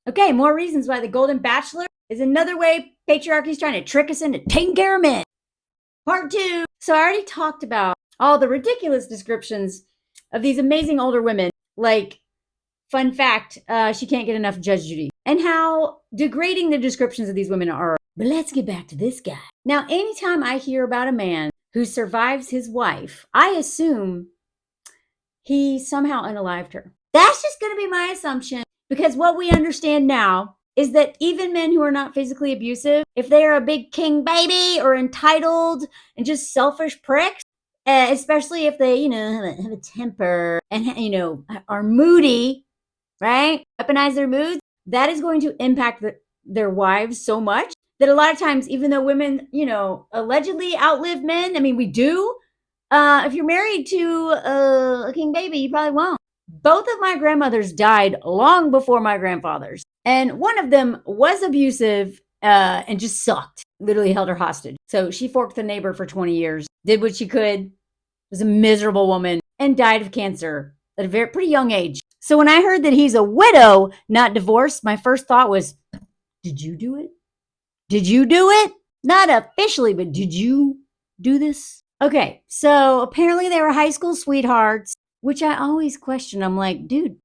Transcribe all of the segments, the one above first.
Okay, more reasons why the Golden Bachelor is another way patriarchy is trying to trick us into taking care of men. Part two. So I already talked about all the ridiculous descriptions of these amazing older women. Like, fun fact, she can't get enough Judge Judy. And how degrading the descriptions of these women are. But let's get back to this guy. Now, anytime I hear about a man who survives his wife, I assume he somehow unalived her. That's just going to be my assumption, because what we understand now is that even men who are not physically abusive, if they are a big king baby or entitled and just selfish pricks, especially if they, have a temper and, are moody, right? Weaponize their moods, that is going to impact their wives so much that a lot of times, even though women, allegedly outlive men, I mean, we do. If you're married to a king baby, you probably won't. Both of my grandmothers died long before my grandfathers. And one of them was abusive and just sucked, literally held her hostage. So she forked the neighbor for 20 years, did what she could, was a miserable woman, and died of cancer at a pretty young age. So when I heard that he's a widow, not divorced, my first thought was, did you do it? Did you do it? Not officially, but did you do this? Okay, so apparently they were high school sweethearts, which I always question. I'm like, dude,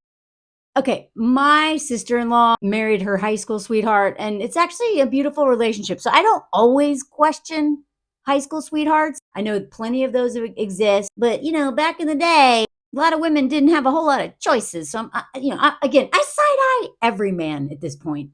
okay, my sister-in-law married her high school sweetheart, and it's actually a beautiful relationship. So I don't always question high school sweethearts. I know plenty of those exist, but back in the day, a lot of women didn't have a whole lot of choices. So I side-eye every man at this point.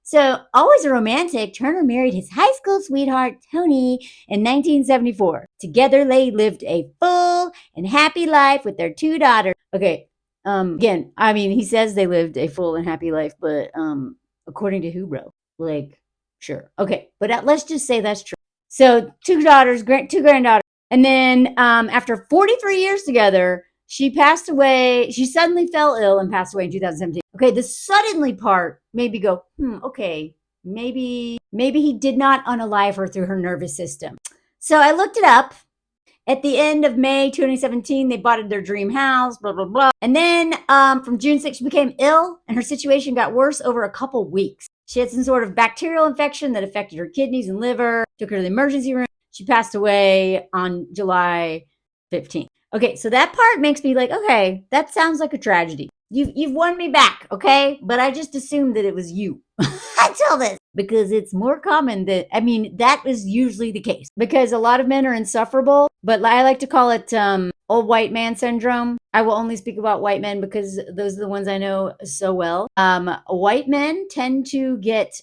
So, always a romantic, Turner married his high school sweetheart, Tony, in 1974. Together, they lived a full and happy life with their 2 daughters. Okay, again, I mean, he says they lived a full and happy life, but according to who, bro? Like, sure. Okay, but let's just say that's true. So, 2 daughters, 2 granddaughters. And then after 43 years together, she passed away. She suddenly fell ill and passed away in 2017. Okay, the suddenly part made me go, okay, maybe he did not unalive her through her nervous system. So I looked it up. At the end of May 2017, they bought their dream house, blah, blah, blah. And then from June 6th, she became ill and her situation got worse over a couple weeks. She had some sort of bacterial infection that affected her kidneys and liver, took her to the emergency room. She passed away on July 15th. Okay, so that part makes me like, okay, that sounds like a tragedy. You've won me back, okay? But I just assumed that it was you until this, because it's more common that is usually the case, because a lot of men are insufferable, but I like to call it old white man syndrome. I will only speak about white men because those are the ones I know so well. White men tend to get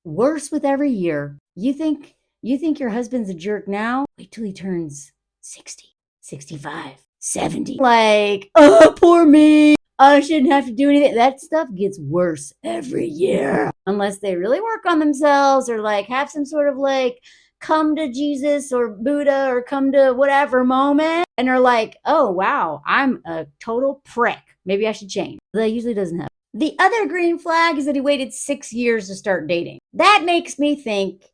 worse with every year. You think your husband's a jerk now? Wait till he turns 60, 65, 70. Like, oh, poor me. I shouldn't have to do anything. That stuff gets worse every year. Unless they really work on themselves or like have some sort of like come to Jesus or Buddha or come to whatever moment and are like, oh, wow, I'm a total prick. Maybe I should change. That usually doesn't happen. The other green flag is that he waited 6 years to start dating. That makes me think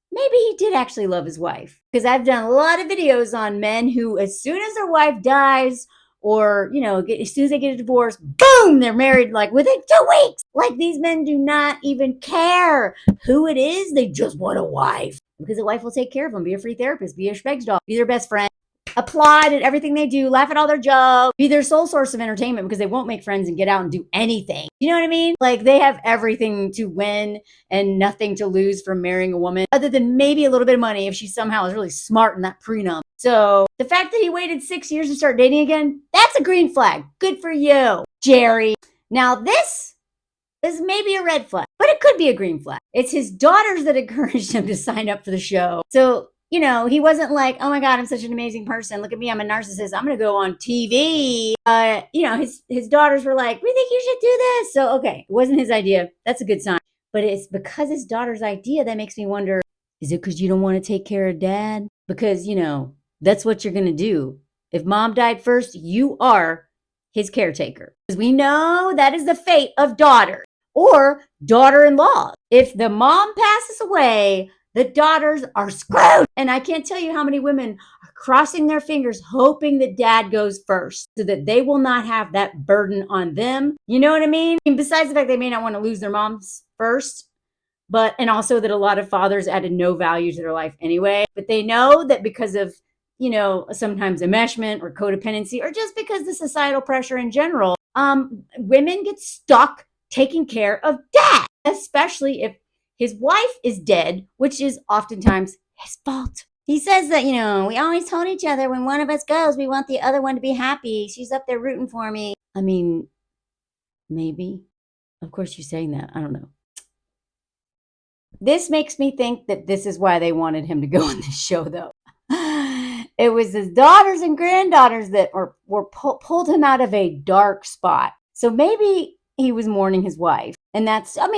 maybe he did actually love his wife, because I've done a lot of videos on men who, as soon as their wife dies or, as soon as they get a divorce, boom, they're married like within 2 weeks. Like, these men do not even care who it is. They just want a wife, because a wife will take care of them, be a free therapist, be a Schmeg's doll, be their best friend, applaud at everything they do, laugh at all their jokes, be their sole source of entertainment, because they won't make friends and get out and do anything. You know what I mean? Like, they have everything to win and nothing to lose from marrying a woman, other than maybe a little bit of money if she somehow is really smart in that prenup. So the fact that he waited 6 years to start dating again, that's a green flag. Good for you, Jerry. Now, this is maybe a red flag, but it could be a green flag. It's his daughters that encouraged him to sign up for the show. So, he wasn't like, oh my God, I'm such an amazing person. Look at me, I'm a narcissist. I'm going to go on TV. His daughters were like, we think you should do this. So, okay, it wasn't his idea. That's a good sign. But it's because his daughter's idea that makes me wonder, is it because you don't want to take care of dad? Because, that's what you're going to do. If mom died first, you are his caretaker. Because we know that is the fate of daughters or daughter-in-law. If the mom passes away, the daughters are screwed. And I can't tell you how many women are crossing their fingers, hoping that dad goes first so that they will not have that burden on them. You know what I mean? And besides the fact they may not want to lose their moms first, and also that a lot of fathers added no value to their life anyway, but they know that because of, sometimes enmeshment or codependency, or just because the societal pressure in general, women get stuck taking care of dad, especially if his wife is dead, which is oftentimes his fault. He says that, we always told each other when one of us goes, we want the other one to be happy. She's up there rooting for me. I mean, maybe. Of course you're saying that. I don't know. This makes me think that this is why they wanted him to go on this show, though. It was his daughters and granddaughters that pulled him out of a dark spot. So maybe he was mourning his wife. And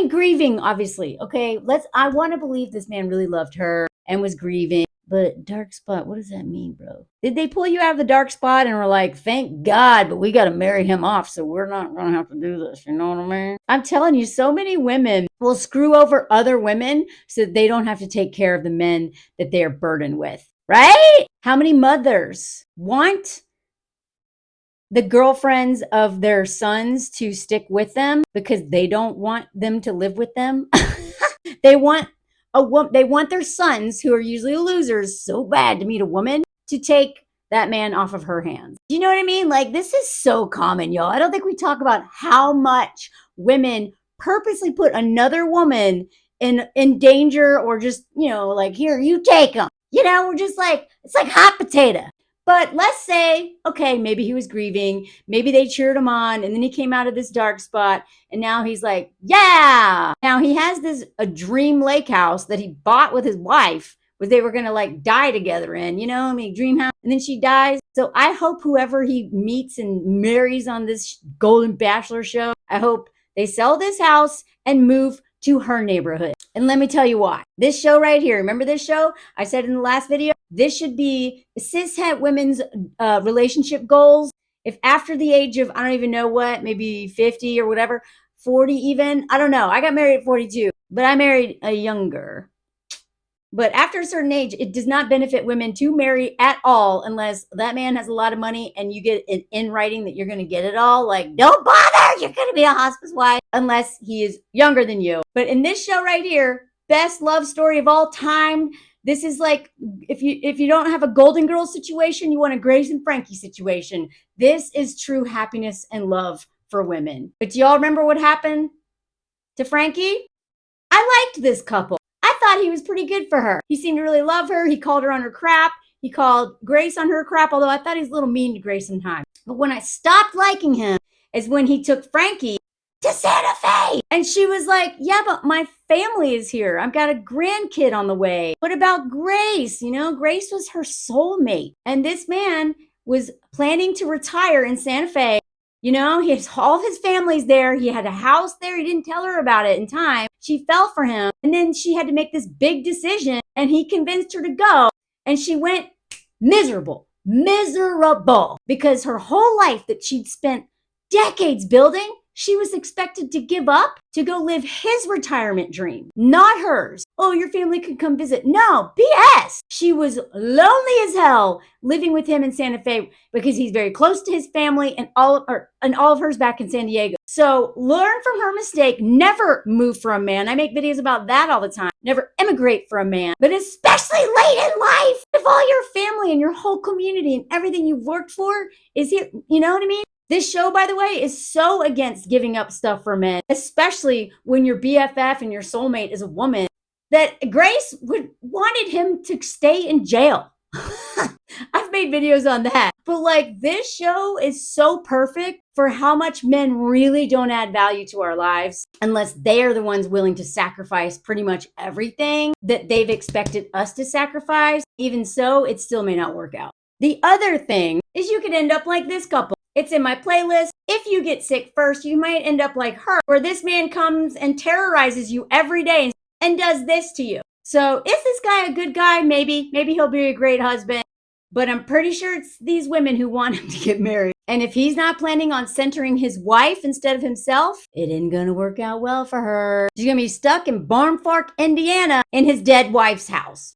grieving, obviously. Okay, I want to believe this man really loved her and was grieving. But dark spot, what does that mean, bro? Did they pull you out of the dark spot and were like, thank God, but we got to marry him off, so we're not going to have to do this, you know what I mean? I'm telling you, so many women will screw over other women so that they don't have to take care of the men that they're burdened with, right? How many mothers want the girlfriends of their sons to stick with them because they don't want them to live with them? They want their sons, who are usually losers, so bad to meet a woman, to take that man off of her hands. Do you know what I mean? Like, this is so common, y'all. I don't think we talk about how much women purposely put another woman in danger, or just, like, here, you take them. We're just like, it's like hot potato. But let's say, okay, maybe he was grieving. Maybe they cheered him on, and then he came out of this dark spot, and now he's like, yeah. Now he has a dream lake house that he bought with his wife, where they were going to like die together in, dream house. And then she dies. So I hope whoever he meets and marries on this Golden Bachelor show, I hope they sell this house and move to her neighborhood. And let me tell you why. This show right here, remember this show? I said in the last video, this should be cishet women's relationship goals. If after the age of, I don't even know what, maybe 50 or whatever, 40 even, I don't know. I got married at 42, but I married a younger. But after a certain age, it does not benefit women to marry at all unless that man has a lot of money and you get it in writing that you're going to get it all. Like, don't bother, you're going to be a hospice wife unless he is younger than you. But in this show right here, best love story of all time. This is like, if you don't have a Golden Girl situation, you want a Grace and Frankie situation. This is true happiness and love for women. But do y'all remember what happened to Frankie? I liked this couple. I thought he was pretty good for her. He seemed to really love her. He called her on her crap. He called Grace on her crap, although I thought he was a little mean to Grace sometimes. But when I stopped liking him is when he took Frankie to Santa Fe. And she was like, yeah, but my family is here. I've got a grandkid on the way. What about Grace? Grace was her soulmate. And this man was planning to retire in Santa Fe. All of his family's there. He had a house there. He didn't tell her about it in time. She fell for him. And then she had to make this big decision. And he convinced her to go. And she went miserable, because her whole life that she'd spent decades building, she was expected to give up to go live his retirement dream, not hers. Oh, your family could come visit. No, BS. She was lonely as hell living with him in Santa Fe because he's very close to his family, and all of hers back in San Diego. So learn from her mistake. Never move for a man. I make videos about that all the time. Never immigrate for a man, but especially late in life, if all your family and your whole community and everything you've worked for is here. You know what I mean? This show, by the way, is so against giving up stuff for men, especially when your BFF and your soulmate is a woman, that Grace wanted him to stay in jail. I've made videos on that. But this show is so perfect for how much men really don't add value to our lives unless they are the ones willing to sacrifice pretty much everything that they've expected us to sacrifice. Even so, it still may not work out. The other thing is you could end up like this couple. It's in my playlist. If you get sick first, you might end up like her, where this man comes and terrorizes you every day and does this to you. So is this guy a good guy? Maybe. Maybe he'll be a great husband. But I'm pretty sure it's these women who want him to get married. And if he's not planning on centering his wife instead of himself, it ain't gonna work out well for her. She's gonna be stuck in Barnfork, Indiana, in his dead wife's house.